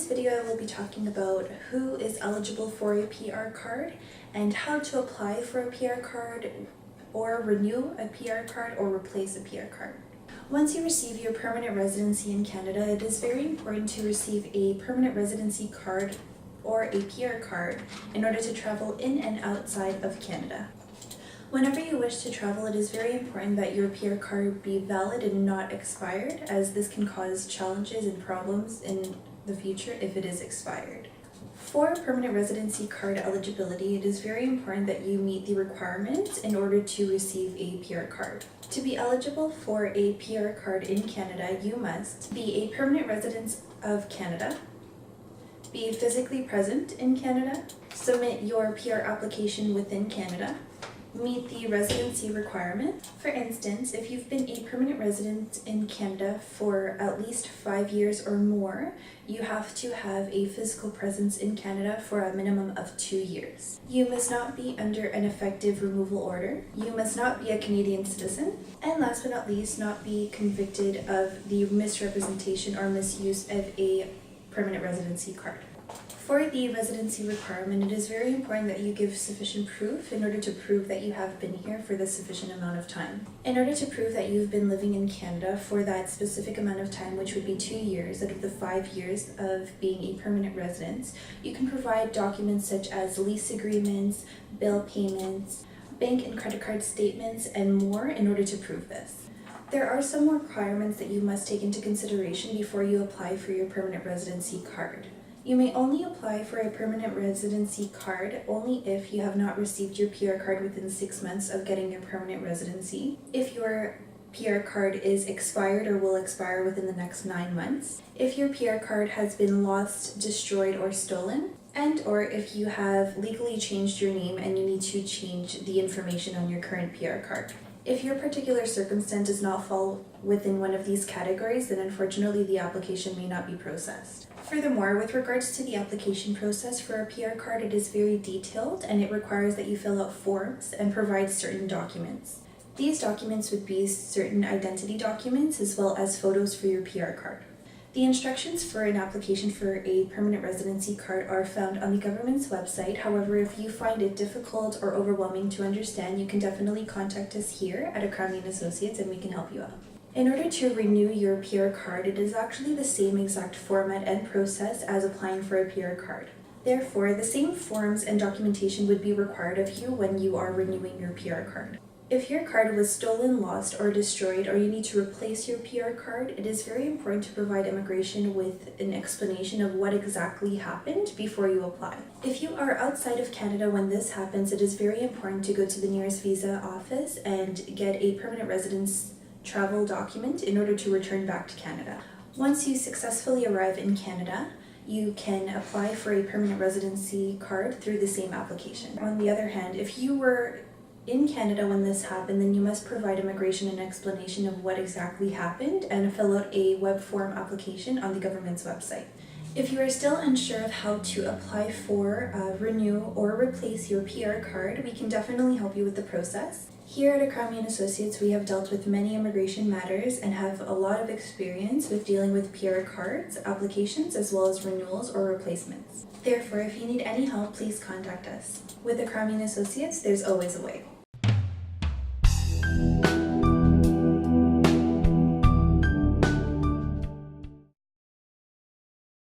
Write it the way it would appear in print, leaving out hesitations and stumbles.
this video, I will be talking about who is eligible for a PR card and how to apply for a PR card or renew a PR card or replace a PR card. Once you receive your permanent residency in Canada, it is very important to receive a permanent residency card or a PR card in order to travel in and outside of Canada. Whenever you wish to travel, it is very important that your PR card be valid and not expired, as this can cause challenges and problems in the future if it is expired. For permanent residency card eligibility, it is very important that you meet the requirements in order to receive a PR card. To be eligible for a PR card in Canada, you must be a permanent resident of Canada, be physically present in Canada, submit your PR application within Canada, meet the residency requirement. For instance, if you've been a permanent resident in Canada for at least 5 years or more, you have to have a physical presence in Canada for a minimum of 2 years. You must not be under an effective removal order. You must not be a Canadian citizen. And last but not least, not be convicted of the misrepresentation or misuse of a permanent residency card. For the residency requirement, it is very important that you give sufficient proof in order to prove that you have been here for the sufficient amount of time. In order to prove that you've been living in Canada for that specific amount of time, which would be 2 years out of the 5 years of being a permanent resident, you can provide documents such as lease agreements, bill payments, bank and credit card statements, and more in order to prove this. There are some requirements that you must take into consideration before you apply for your permanent residency card. You may only apply for a permanent residency card only if you have not received your PR card within 6 months of getting your permanent residency, if your PR card is expired or will expire within the next 9 months, if your PR card has been lost, destroyed, or stolen, and or if you have legally changed your name and you need to change the information on your current PR card. If your particular circumstance does not fall within one of these categories, then unfortunately the application may not be processed. Furthermore, with regards to the application process for a PR card, it is very detailed and it requires that you fill out forms and provide certain documents. These documents would be certain identity documents as well as photos for your PR card. The instructions for an application for a permanent residency card are found on the government's website. However, if you find it difficult or overwhelming to understand, you can definitely contact us here at Akrami & Associates and we can help you out. In order to renew your PR card, it is actually the same exact format and process as applying for a PR card. Therefore, the same forms and documentation would be required of you when you are renewing your PR card. If your card was stolen, lost, or destroyed, or you need to replace your PR card, it is very important to provide immigration with an explanation of what exactly happened before you apply. If you are outside of Canada when this happens, it is very important to go to the nearest visa office and get a permanent residence travel document in order to return back to Canada. Once you successfully arrive in Canada, you can apply for a permanent residency card through the same application. On the other hand, if you were in Canada when this happened, then you must provide immigration an explanation of what exactly happened and fill out a web form application on the government's website. If you are still unsure of how to apply for, renew, or replace your PR card, we can definitely help you with the process. Here at Akrami & Associates, we have dealt with many immigration matters and have a lot of experience with dealing with PR cards, applications, as well as renewals or replacements. Therefore, if you need any help, please contact us. With Akrami & Associates, there's always a way.